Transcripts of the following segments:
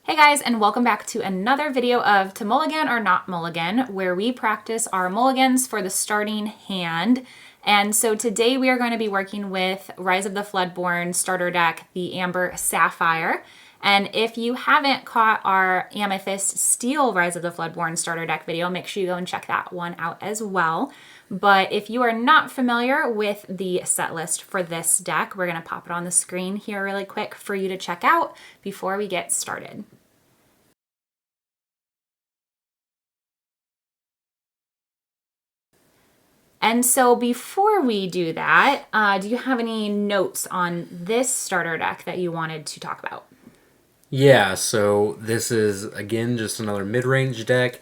Hey guys, and welcome back to another video of To Mulligan or Not Mulligan, where we practice our mulligans for the starting hand. And so today we are going to be working with Rise of the Floodborn Starter Deck, the Amber-Sapphire. And if you haven't caught our Amethyst Steel Rise of the Floodborn Starter Deck video, make sure you go and check that one out as well. But if you are not familiar with the set list for this deck, we're going to pop it on the screen here really quick for you to check out before we get started. And so before we do that, do you have any notes on this starter deck that you wanted to talk about? Yeah, so this is, again, just another mid-range deck.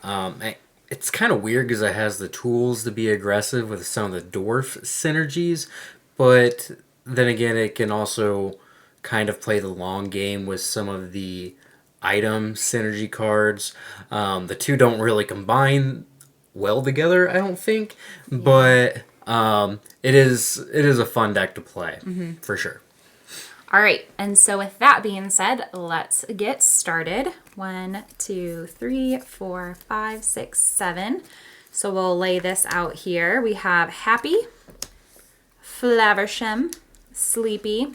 It's kind of weird because it has the tools to be aggressive with some of the dwarf synergies, but then again, it can also kind of play the long game with some of the item synergy cards. The two don't really combine well together, I don't think, but it is a fun deck to play, for sure. All right, and so with that being said, let's get started. 1, 2, 3, 4, 5, 6, 7. So we'll lay this out here. We have Happy, Flaversham, Sleepy,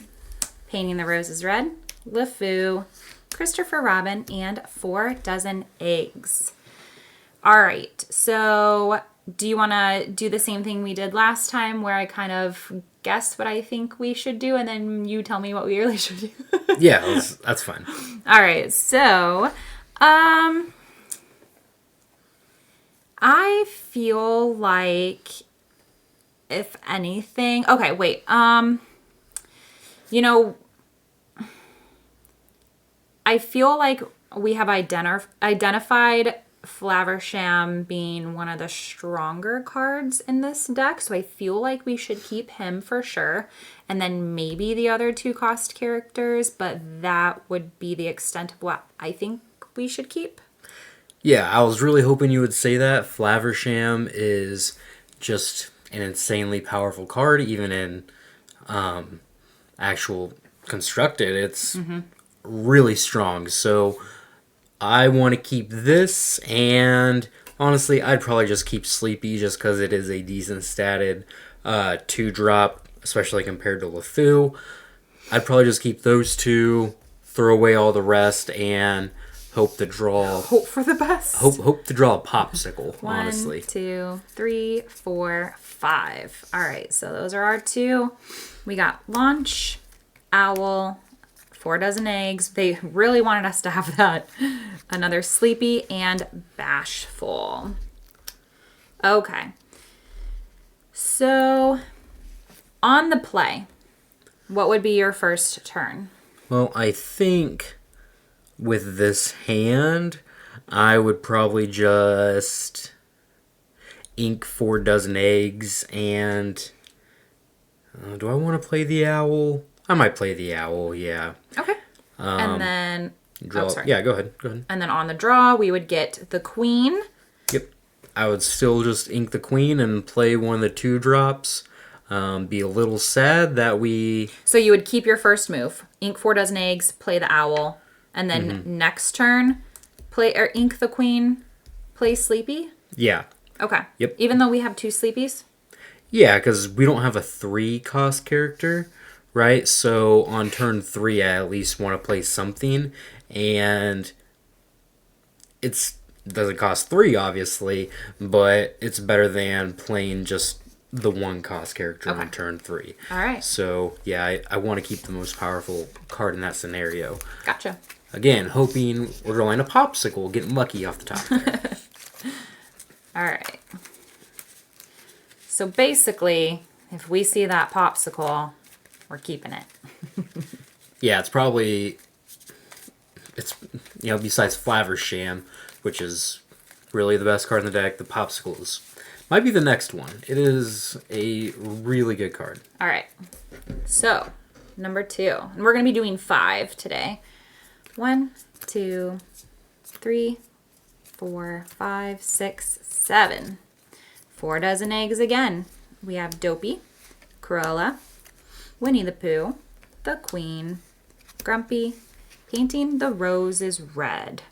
Painting the Roses Red, LeFou, Christopher Robin, and 4 Dozen Eggs. All right, so do you want to do the same thing we did last time where I kind of guess what I think we should do and then you tell me what we really should do? Yeah, that's fine. All right, so I feel like if anything, okay, wait, you know, I feel like we have identified Flaversham being one of the stronger cards in this deck, so I feel like we should keep him for sure, and then maybe the other 2 cost characters, but that would be the extent of what I think we should keep. Yeah, I was really hoping you would say that. Flaversham is just an insanely powerful card, even in actual constructed. It's really strong, so I want to keep this, and honestly, I'd probably just keep Sleepy just because it is a decent statted 2-drop, especially compared to LeFou. I'd probably just keep those 2, throw away all the rest, and hope to draw... Hope for the best. Hope to draw a popsicle, 1, honestly. 2, 3, 4, 5. All right, so those are our 2. We got Launch, Owl, 4 Dozen Eggs. They really wanted us to have that. Another Sleepy and Bashful. Okay. So, on the play, what would be your first turn? Well, I think with this hand, I would probably just ink 4 Dozen Eggs and... do I want to play the Owl? I might play the Owl, yeah. Okay. And then... Draw. Yeah, go ahead. And then on the draw, we would get the Queen. Yep. I would still just ink the Queen and play one of the 2-drops. Be a little sad that we... So you would keep your first move. Ink 4 Dozen Eggs, play the Owl. And then next turn, ink the Queen, play Sleepy? Yeah. Okay. Yep. Even though we have 2 Sleepies? Yeah, because we don't have a 3-cost character, right? So on turn 3, I at least want to play something, and it doesn't cost 3, obviously, but it's better than playing just the 1-cost character on turn 3. All right. So, yeah, I want to keep the most powerful card in that scenario. Gotcha. Again, hoping we're drawing a popsicle, getting lucky off the top there. All right. So basically, if we see that popsicle, we're keeping it. Yeah, it's probably, besides Flaversham, which is really the best card in the deck, the popsicles might be the next one. It is a really good card. All right. So, number 2. And we're going to be doing 5 today. 1, 2, 3, 4, 5, 6, 7. 4 Dozen Eggs again. We have Dopey, Cruella, Winnie the Pooh, the Queen, Grumpy, Painting the roses red.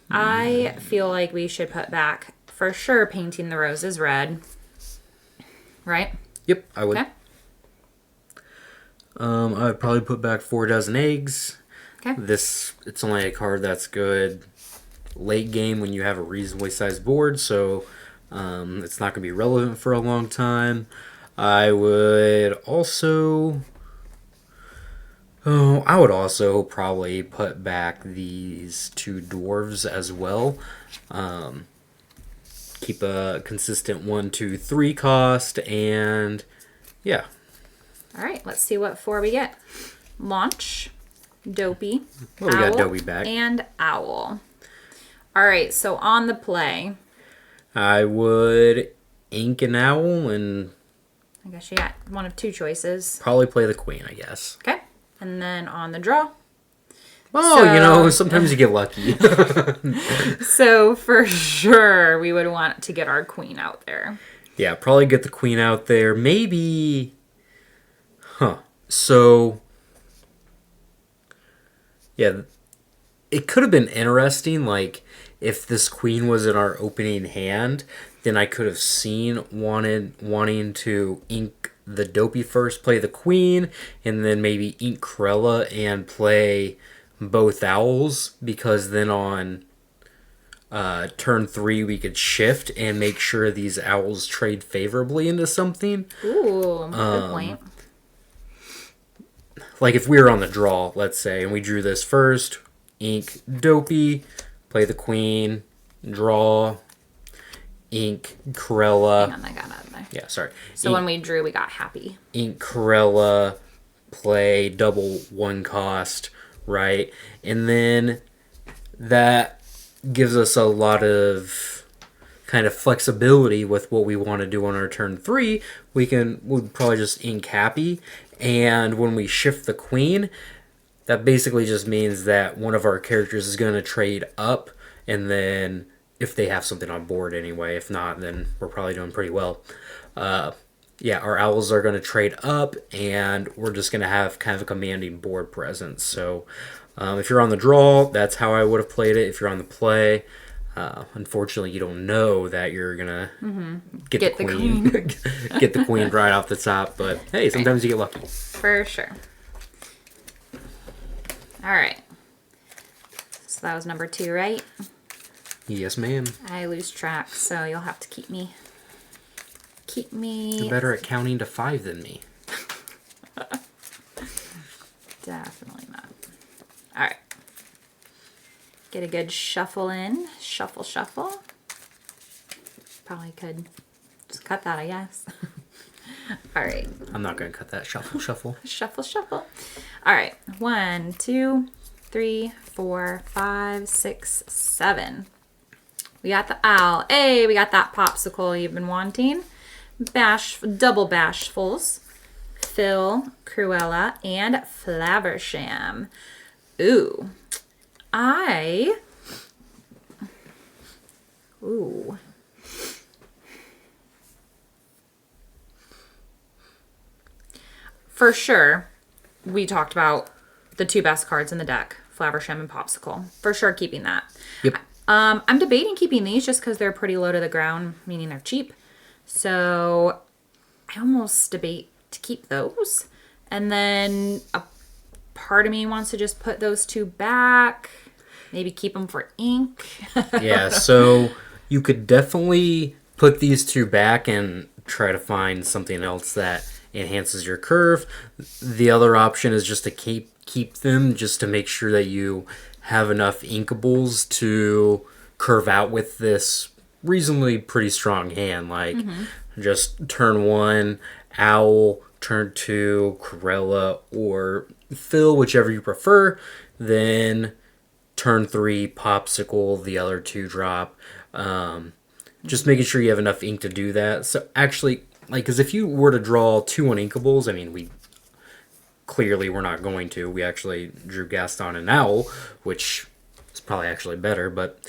I feel like we should put back, for sure, painting the roses red. Right? Yep, I would. Okay. I would probably put back 4 dozen eggs. Okay. It's only a card that's good late game when you have a reasonably sized board, so it's not going to be relevant for a long time. I would also probably put back these 2 dwarves as well. Keep a consistent 1, 2, 3 cost, and yeah. All right, let's see what 4 we get. Launch, Dopey, Well, we Owl, got Dopey back. and Owl. All right, so on the play, I would ink an owl and I guess you got one of 2 choices. probably play the queen, I guess. Okay, and then on the draw. Oh, sometimes you get lucky. So for sure, we would want to get our queen out there. Yeah, probably get the queen out there. Maybe... So... Yeah, it could have been interesting, like, if this queen was in our opening hand, then I could have seen wanting to ink the Dopey first, play the queen, and then maybe ink Corella and play both owls, because then on turn 3 we could shift and make sure these owls trade favorably into something. Ooh, good point. Like if we were on the draw, let's say, and we drew this first, ink Dopey, play the queen, draw, ink Corella. Hang on, I got out of there. Yeah, sorry. So when we drew, we got happy. Ink Corella, play double 1 cost, right? And then that gives us a lot of kind of flexibility with what we want to do on our turn 3. We'll probably just ink happy, and when we shift the queen, that basically just means that one of our characters is going to trade up, and then if they have something on board anyway, if not, then we're probably doing pretty well. Yeah, our owls are going to trade up, and we're just going to have kind of a commanding board presence. So if you're on the draw, that's how I would have played it. If you're on the play, unfortunately, you don't know that you're going to get the queen. Get the queen right off the top. But hey, sometimes you get lucky. For sure. All right. So that was number 2, right? Yes, ma'am. I lose track, so you'll have to keep me. You're better at counting to 5 than me. Definitely not. All right. Get a good shuffle in. Shuffle, shuffle. Probably could just cut that, I guess. All right. I'm not going to cut that. Shuffle, shuffle. Shuffle, shuffle. All right. 1, 2, 3, 4, 5, 6, 7. We got the owl. Hey, we got that popsicle you've been wanting. Double bashfuls. Phil, Cruella, and Flaversham. Ooh. Ooh. For sure, we talked about the 2 best cards in the deck, Flaversham and Popsicle. For sure keeping that. Yep. I'm debating keeping these just because they're pretty low to the ground, meaning they're cheap. So I almost debate to keep those. And then a part of me wants to just put those 2 back. Maybe keep them for ink. Yeah, so you could definitely put these 2 back and try to find something else that enhances your curve. The other option is just to keep them, just to make sure that you have enough inkables to curve out with this reasonably pretty strong hand. Like just turn 1, owl, turn 2, Corella, or Phil, whichever you prefer. Then turn 3, popsicle, the other 2 drop. Just making sure you have enough ink to do that. So actually, like, because if you were to draw 2 uninkables, I mean, we're not going to. We actually drew Gaston and Owl, which is probably actually better, but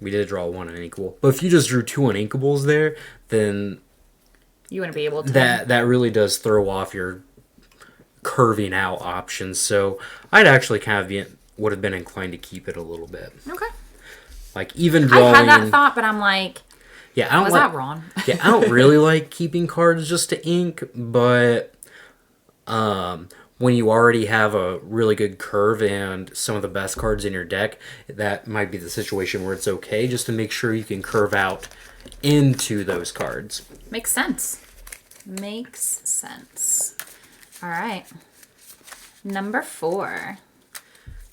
we did draw 1 uninkable. But if you just drew 2 uninkables there, then You wouldn't be able to. that really does throw off your curving out options. So I'd actually kind of would have been inclined to keep it a little bit. Okay. Like even drawing. I had that thought, but I'm like, yeah, I don't was like, that wrong? yeah, I don't really like keeping cards just to ink, but when you already have a really good curve and some of the best cards in your deck, that might be the situation where it's okay just to make sure you can curve out into those cards. Makes sense. Makes sense. All right. Number 4.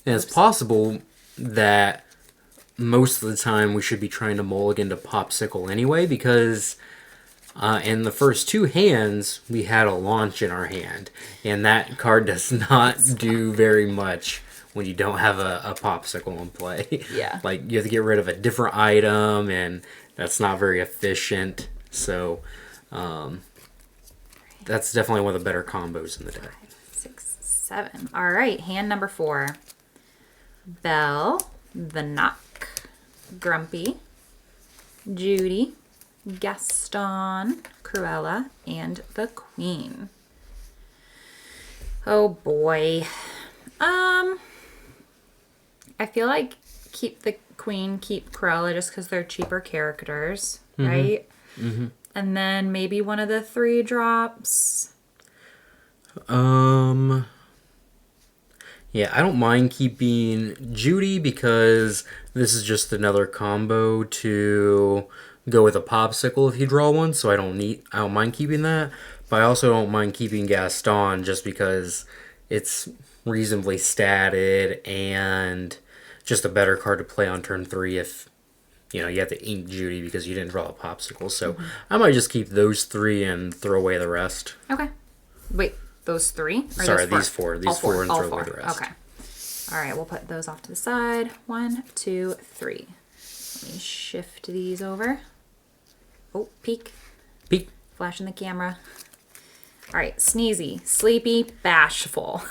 And it's possible that most of the time we should be trying to mulligan to Popsicle anyway, because in the first 2 hands we had a launch in our hand, and that card does not do very much when you don't have a Popsicle in play. Yeah. Like you have to get rid of a different item, and that's not very efficient. So that's definitely one of the better combos in the deck. 6, 7. All right. Hand number 4. Belle, the Knock, Grumpy, Judy, Gaston, Cruella, and the Queen. Oh boy. I feel like keep the Queen, keep Cruella just because they're cheaper characters, right? Mm-hmm. And then maybe one of the 3 drops. Yeah, I don't mind keeping Judy because this is just another combo to go with a Popsicle if you draw one, so I don't mind keeping that. But I also don't mind keeping Gaston just because it's reasonably statted and just a better card to play on turn 3 if you have to ink Judy because you didn't draw a Popsicle. So I might just keep those 3 and throw away the rest. Okay. Wait, those 3? Or Sorry, those 4? these 4 and throw away the rest. Okay. All right, we'll put those off to the side. 1, 2, 3. Let me shift these over. Oh, peek. Peek. Flash in the camera. All right, Sneezy, Sleepy, Bashful.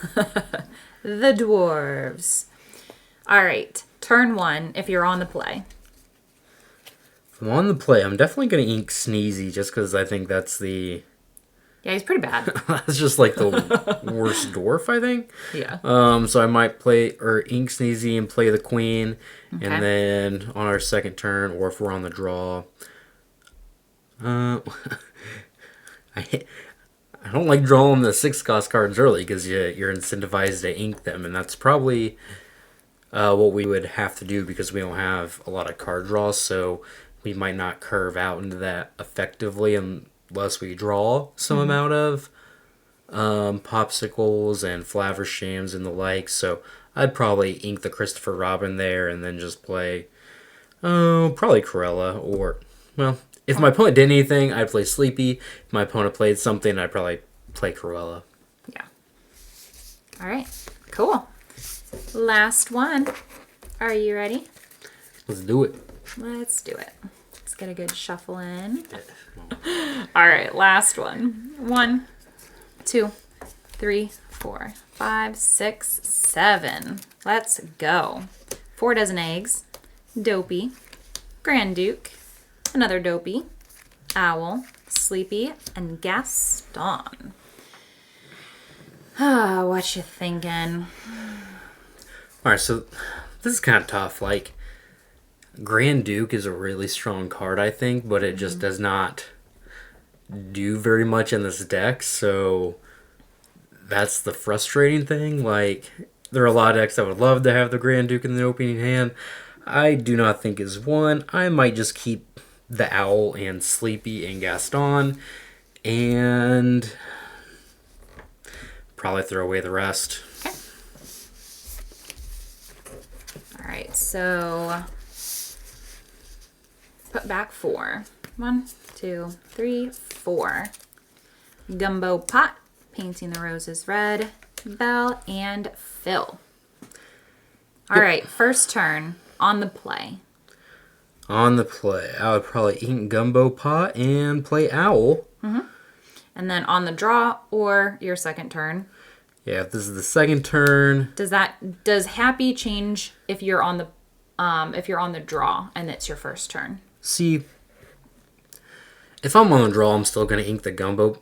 The Dwarves. All right, turn 1 if you're on the play. If I'm on the play, I'm definitely going to ink Sneezy just because I think that's the... Yeah, he's pretty bad. That's just like the worst dwarf, I think. Yeah. So I might play or ink Sneezy and play the Queen, Okay. and then on our second turn, or if we're on the draw, I don't like drawing the 6-cost cards early because you're incentivized to ink them, and that's probably what we would have to do because we don't have a lot of card draws, so we might not curve out into that effectively unless we draw some amount of Popsicles and Flavershams and the like. So I'd probably ink the Christopher Robin there and then just play probably Cruella, or well, if my opponent did anything, I'd play Sleepy. If my opponent played something, I'd probably play Cruella. Yeah. All right. Cool. Last one. Are you ready? Let's do it. Let's do it. Let's get a good shuffle in. All right, last one. 1, 2, 3, 4, 5, 6, 7. Let's go. 4 dozen eggs. Dopey. Grand Duke. Another Dopey. Owl. Sleepy. And Gaston. What you thinking? Alright, so this is kind of tough. Like, Grand Duke is a really strong card, I think, but it just does not do very much in this deck, so that's the frustrating thing. Like, there are a lot of decks that would love to have the Grand Duke in the opening hand. I do not think is one. I might just keep the Owl and Sleepy and Gaston, and probably throw away the rest. Okay. All right, so put back 4. 1, 2, 3, 4. Gumbo Pot, Painting the Roses Red, Belle, and Phil. All right, first turn on the play. On the play, I would probably ink Gumbo Pot and play Owl. And then on the draw or your second turn. Yeah, if this is the second turn. Does Happy change if you're on the draw and it's your first turn? See, if I'm on the draw, I'm still going to ink the Gumbo.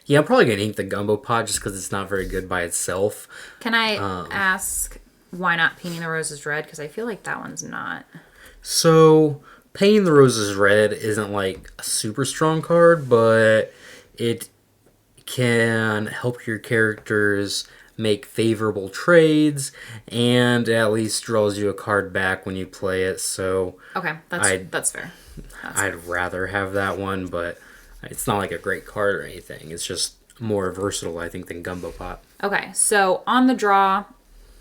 Yeah, I'm probably going to ink the Gumbo Pot just because it's not very good by itself. Can I ask why not Painting the Roses red? Because I feel like that one's not. So, Painting the Roses red isn't like a super strong card, but it can help your characters make favorable trades, and at least draws you a card back when you play it. So Okay, that's fair. I'd rather have that one, but it's not like a great card or anything. It's just more versatile, I think, than Gumbo Pot. Okay, so on the draw,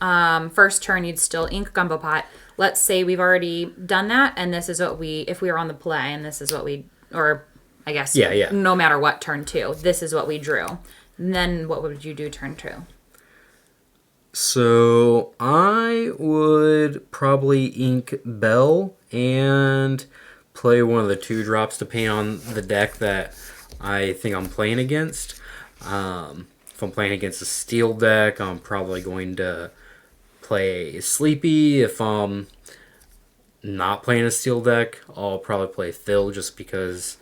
first turn you'd still ink Gumbo Pot. Let's say we've already done that, and this is what if we were on the play, and this is what or I guess Yeah. no matter what, turn 2, this is what we drew. And then what would you do turn 2? So I would probably ink Bell and play one of the 2 drops to paint on the deck that I think I'm playing against. If I'm playing against a steel deck, I'm probably going to play Sleepy. If I'm not playing a steel deck, I'll probably play Phil just because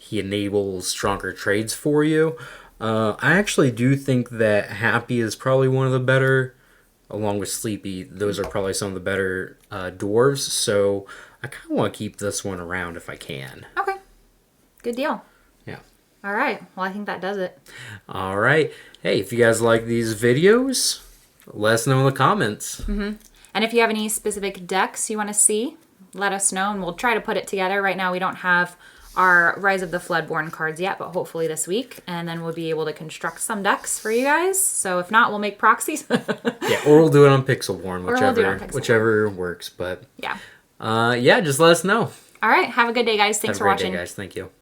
he enables stronger trades for you. I actually do think that Happy is probably one of the better, along with Sleepy. Those are probably some of the better dwarves, so I kind of want to keep this one around if I can. Okay, good deal. Yeah. All right, well, I think that does it. All right. Hey, if you guys like these videos, let us know in the comments. And if you have any specific decks you want to see, let us know, and we'll try to put it together. Right now, we don't have our Rise of the Floodborn cards yet, but hopefully this week, and then we'll be able to construct some decks for you guys. So if not, we'll make proxies. Yeah, or we'll do it on Pixelborn, whichever works. But yeah. yeah, just let us know. All right, have a good day, guys. Thanks for watching. Have a great day, guys. Thank you.